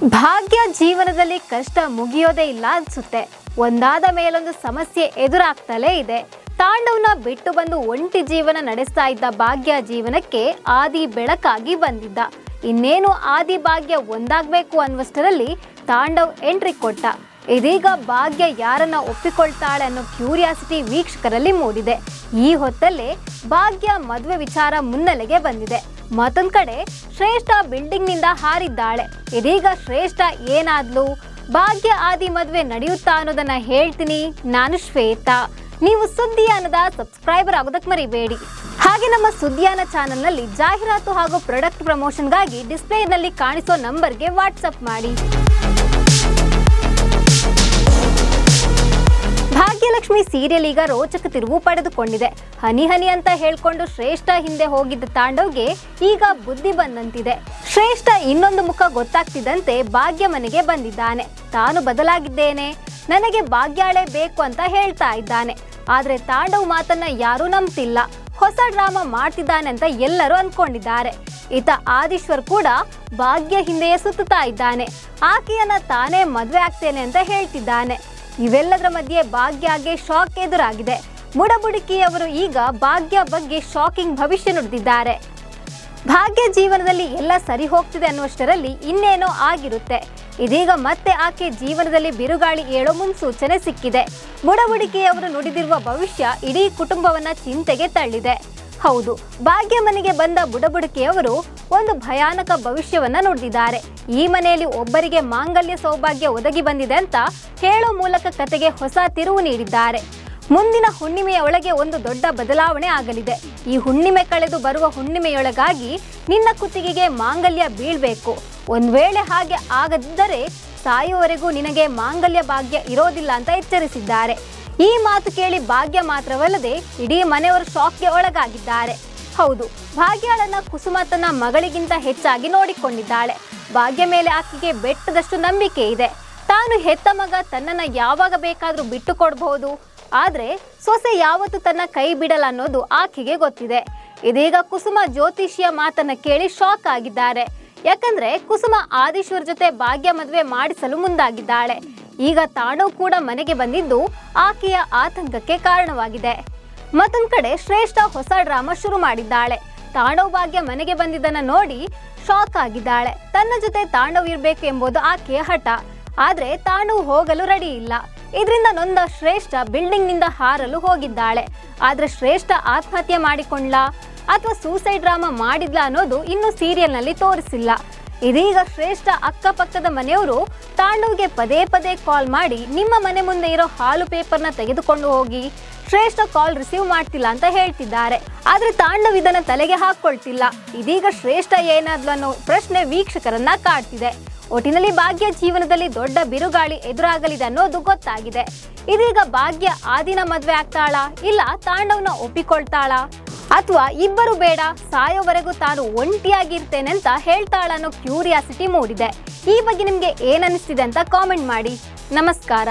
ಭಾಗ್ಯ ಜೀವನದಲ್ಲಿ ಕಷ್ಟ ಮುಗಿಯೋದೇ ಇಲ್ಲ ಅನ್ಸುತ್ತೆ. ಒಂದಾದ ಮೇಲೊಂದು ಸಮಸ್ಯೆ ಎದುರಾಗ್ತಲೇ ಇದೆ. ತಾಂಡವ್ನ ಬಿಟ್ಟು ಬಂದು ಒಂಟಿ ಜೀವನ ನಡೆಸ್ತಾ ಇದ್ದ ಭಾಗ್ಯ ಜೀವನಕ್ಕೆ ಆದಿ ಬೆಳಕಾಗಿ ಬಂದಿದ್ದ. ಇನ್ನೇನು ಆದಿ ಭಾಗ್ಯ ಒಂದಾಗಬೇಕು ಅನ್ನುವಷ್ಟರಲ್ಲಿ ತಾಂಡವ್ ಎಂಟ್ರಿ ಕೊಟ್ಟ. ಇದೀಗ ಭಾಗ್ಯ ಯಾರನ್ನ ಒಪ್ಪಿಕೊಳ್ತಾಳೆ ಅನ್ನೋ ಕ್ಯೂರಿಯಾಸಿಟಿ ವೀಕ್ಷಕರಲ್ಲಿ ಮೂಡಿದೆ. ಈ ಹೊತ್ತಲ್ಲೇ ಭಾಗ್ಯ ಮದುವೆ ವಿಚಾರ ಮುನ್ನೆಲೆಗೆ ಬಂದಿದೆ. ಮತ್ತೊಂದ್ ಕಡೆ ಶ್ರೇಷ್ಠ ಬಿಲ್ಡಿಂಗ್ ನಿಂದ ಹಾರಿದ್ದಾಳೆ. ಇದೀಗ ಶ್ರೇಷ್ಠ ಏನಾದ್ಲು, ಭಾಗ್ಯ ಆದಿ ಮದುವೆ ನಡೆಯುತ್ತಾ ಅನ್ನೋದನ್ನ ಹೇಳ್ತೀನಿ. ನಾನು ಶ್ವೇತಾ. ನೀವು ಸುದ್ದಿಯಾನದ ಸಬ್ಸ್ಕ್ರೈಬರ್ ಆಗೋದಕ್ಕೆ ಮರಿಬೇಡಿ. ಹಾಗೆ ನಮ್ಮ ಸುದ್ದಿಯಾನ ಚಾನೆಲ್ನಲ್ಲಿ ಜಾಹೀರಾತು ಹಾಗೂ ಪ್ರಾಡಕ್ಟ್ ಪ್ರಮೋಷನ್ಗಾಗಿ ಡಿಸ್ಪ್ಲೇನಲ್ಲಿ ಕಾಣಿಸೋ ನಂಬರ್ಗೆ ವಾಟ್ಸಪ್ ಮಾಡಿ. ಭಾಗ್ಯಲಕ್ಷ್ಮಿ ಸೀರಿಯಲ್ ಈಗ ರೋಚಕ ತಿರುವು ಪಡೆದುಕೊಂಡಿದೆ. ಹನಿ ಹನಿ ಅಂತ ಹೇಳ್ಕೊಂಡು ಶ್ರೇಷ್ಠ ಹಿಂದೆ ಹೋಗಿದ್ದ ತಾಂಡವ್ಗೆ ಈಗ ಬುದ್ಧಿ ಬಂದಂತಿದೆ. ಶ್ರೇಷ್ಠ ಇನ್ನೊಂದು ಮುಖ ಗೊತ್ತಾಗ್ತಿದ್ದಂತೆ ಭಾಗ್ಯ ಮನೆಗೆ ಬಂದಿದ್ದಾನೆ. ತಾನು ಬದಲಾಗಿದ್ದೇನೆ, ನನಗೆ ಭಾಗ್ಯಾಳೆ ಬೇಕು ಅಂತ ಹೇಳ್ತಾ ಇದ್ದಾನೆ. ಆದ್ರೆ ತಾಂಡವ್ ಮಾತನ್ನ ಯಾರೂ ನಂಬ್ತಿಲ್ಲ. ಹೊಸ ಡ್ರಾಮಾ ಮಾಡ್ತಿದ್ದಾನೆ ಅಂತ ಎಲ್ಲರೂ ಅನ್ಕೊಂಡಿದ್ದಾರೆ. ಈತ ಆದೀಶ್ವರ್ ಕೂಡ ಭಾಗ್ಯ ಹಿಂದೆಯೇ ಸುತ್ತುತ್ತಾ ಇದ್ದಾನೆ. ಆಕೆಯನ್ನ ತಾನೇ ಮದುವೆ ಆಗ್ತೇನೆ ಅಂತ ಹೇಳ್ತಿದ್ದಾನೆ. ಇವೆಲ್ಲದರ ಮಧ್ಯೆ ಭಾಗ್ಯಗೆ ಶಾಕ್ ಎದುರಾಗಿದೆ. ಮುಡಬುಡಿಕೆಯವರು ಈಗ ಭಾಗ್ಯ ಬಗ್ಗೆ ಶಾಕಿಂಗ್ ಭವಿಷ್ಯ ನುಡಿದಿದ್ದಾರೆ. ಭಾಗ್ಯ ಜೀವನದಲ್ಲಿ ಎಲ್ಲ ಸರಿ ಹೋಗ್ತಿದೆ ಅನ್ನುವಷ್ಟರಲ್ಲಿ ಇನ್ನೇನೋ ಆಗಿರುತ್ತೆ. ಇದೀಗ ಮತ್ತೆ ಆಕೆ ಜೀವನದಲ್ಲಿ ಬಿರುಗಾಳಿ ಏಳೋ ಮುನ್ಸೂಚನೆ ಸಿಕ್ಕಿದೆ. ಮುಡಬುಡಿಕೆಯವರು ನುಡಿದಿರುವ ಭವಿಷ್ಯ ಇಡೀ ಕುಟುಂಬವನ್ನ ಚಿಂತೆಗೆ ತಳ್ಳಿದೆ. ಹೌದು, ಭಾಗ್ಯ ಮನೆಗೆ ಬಂದ ಬುಡಬುಡಿಕೆಯವರು ಒಂದು ಭಯಾನಕ ಭವಿಷ್ಯವನ್ನ ನುಡಿದಿದ್ದಾರೆ. ಈ ಮನೆಯಲ್ಲಿ ಒಬ್ಬರಿಗೆ ಮಾಂಗಲ್ಯ ಸೌಭಾಗ್ಯ ಒದಗಿ ಬಂದಿದೆ ಅಂತ ಹೇಳೋ ಮೂಲಕ ಕತೆಗೆ ಹೊಸ ತಿರುವು ನೀಡಿದ್ದಾರೆ. ಮುಂದಿನ ಹುಣ್ಣಿಮೆಯ ಒಳಗೆ ಒಂದು ದೊಡ್ಡ ಬದಲಾವಣೆ ಆಗಲಿದೆ. ಈ ಹುಣ್ಣಿಮೆ ಕಳೆದು ಬರುವ ಹುಣ್ಣಿಮೆಯೊಳಗಾಗಿ ನಿನ್ನ ಕುತ್ತಿಗೆಗೆ ಮಾಂಗಲ್ಯ ಬೀಳ್ಬೇಕು. ಒಂದ್ ವೇಳೆ ಹಾಗೆ ಆಗದಿದ್ದರೆ ಸಾಯುವವರೆಗೂ ನಿನಗೆ ಮಾಂಗಲ್ಯ ಭಾಗ್ಯ ಇರೋದಿಲ್ಲ ಅಂತ ಎಚ್ಚರಿಸಿದ್ದಾರೆ. ಈ ಮಾತು ಕೇಳಿ ಭಾಗ್ಯ ಮಾತ್ರವಲ್ಲದೆ ಇಡೀ ಮನೆಯವರು ಶಾಕ್ಗೆ ಒಳಗಾಗಿದ್ದಾರೆ. ಹೌದು, ಭಾಗ್ಯಳನ್ನ ಕುಸುಮ ತನ್ನ ಮಗಳಿಗಿಂತ ಹೆಚ್ಚಾಗಿ ನೋಡಿಕೊಂಡಿದ್ದಾಳೆ. ಭಾಗ್ಯ ಮೇಲೆ ಆಕೆಗೆ ಬೆಟ್ಟದಷ್ಟು ನಂಬಿಕೆ ಇದೆ. ತಾನು ಹೆತ್ತ ಮಗ ತನ್ನನ್ನ ಯಾವಾಗ ಬೇಕಾದ್ರೂ ಬಿಟ್ಟು ಕೊಡಬಹುದು, ಆದ್ರೆ ಸೊಸೆ ಯಾವತ್ತೂ ತನ್ನ ಕೈ ಬಿಡಲ್ಲ ಅನ್ನೋದು ಆಕೆಗೆ ಗೊತ್ತಿದೆ. ಇದೀಗ ಕುಸುಮ ಜ್ಯೋತಿಷಿಯ ಮಾತನ್ನ ಕೇಳಿ ಶಾಕ್ ಆಗಿದ್ದಾರೆ. ಯಾಕಂದ್ರೆ ಕುಸುಮ ಆದೀಶ್ವರ್ ಜೊತೆ ಭಾಗ್ಯ ಮದುವೆ ಮಾಡಿಸಲು ಮುಂದಾಗಿದ್ದಾಳೆ. ಈಗ ತಾಂಡವ್ ಕೂಡ ಮನೆಗೆ ಬಂದಿದ್ದು ಆಕೆಯ ಆತಂಕಕ್ಕೆ ಕಾರಣವಾಗಿದೆ. ಮತ್ತೊಂದ್ ಕಡೆ ಶ್ರೇಷ್ಠ ಹೊಸ ಡ್ರಾಮಾ ಶುರು ಮಾಡಿದ್ದಾಳೆ. ತಾಂಡವ್ ಭಾಗ್ಯ ಮನೆಗೆ ಬಂದಿದ್ದನ್ನ ನೋಡಿ ಶಾಕ್ ಆಗಿದ್ದಾಳೆ. ತನ್ನ ಜೊತೆ ತಾಂಡವ್ ಇರ್ಬೇಕು ಎಂಬುದು ಆಕೆಯ ಹಠ. ಆದ್ರೆ ತಾಂಡವ್ ಹೋಗಲು ರೆಡಿ ಇಲ್ಲ. ಇದರಿಂದ ನೊಂದ ಶ್ರೇಷ್ಠ ಬಿಲ್ಡಿಂಗ್ ನಿಂದ ಹಾರಲು ಹೋಗಿದ್ದಾಳೆ. ಆದ್ರೆ ಶ್ರೇಷ್ಠ ಆತ್ಮಹತ್ಯೆ ಮಾಡಿಕೊಂಡ್ಲಾ ಅಥವಾ ಸೂಸೈಡ್ ಡ್ರಾಮಾ ಮಾಡಿದ್ಲಾ ಅನ್ನೋದು ಇನ್ನು ಸೀರಿಯಲ್ ನಲ್ಲಿ ತೋರಿಸಿಲ್ಲ. ಇದೀಗ ಶ್ರೇಷ್ಠ ಅಕ್ಕಪಕ್ಕದ ಮನೆಯವರು ತಾಂಡವ್ಗೆ ಪದೇ ಪದೇ ಕಾಲ್ ಮಾಡಿ ನಿಮ್ಮ ಮನೆ ಮುಂದೆ ಇರೋ ಹಾಲು ಪೇಪರ್ನ ತೆಗೆದುಕೊಂಡು ಹೋಗಿ, ಶ್ರೇಷ್ಠ ಕಾಲ್ ರಿಸೀವ್ ಮಾಡ್ತಿಲ್ಲ ಅಂತ ಹೇಳ್ತಿದ್ದಾರೆ. ಆದ್ರೆ ತಾಂಡವ್ ಇದನ್ನ ತಲೆಗೆ ಹಾಕೊಳ್ತಿಲ್ಲ. ಇದೀಗ ಶ್ರೇಷ್ಠ ಏನಾದ್ಲು ಅನ್ನೋ ಪ್ರಶ್ನೆ ವೀಕ್ಷಕರನ್ನ ಕಾಡ್ತಿದೆ. ಒಟ್ಟಿನಲ್ಲಿ ಭಾಗ್ಯ ಜೀವನದಲ್ಲಿ ದೊಡ್ಡ ಬಿರುಗಾಳಿ ಎದುರಾಗಲಿದೆ ಅನ್ನೋದು ಗೊತ್ತಾಗಿದೆ. ಇದೀಗ ಭಾಗ್ಯ ಆದಿನ ಮದ್ವೆ ಆಗ್ತಾಳಾ, ಇಲ್ಲ ತಾಂಡವ್ನ ಒಪ್ಪಿಕೊಳ್ತಾಳಾ, ಅಥವಾ ಇಬ್ಬರು ಬೇಡ ಸಾಯೋವರೆಗೂ ತಾನು ಒಂಟಿಯಾಗಿರ್ತೇನೆ ಅಂತ ಹೇಳ್ತಾಳ ಅನ್ನೋ ಕ್ಯೂರಿಯಾಸಿಟಿ ಮೂಡಿದೆ. ಈ ಬಗ್ಗೆ ನಿಮ್ಗೆ ಏನನ್ನಿಸ್ತಿದೆ ಅಂತ ಕಾಮೆಂಟ್ ಮಾಡಿ. ನಮಸ್ಕಾರ.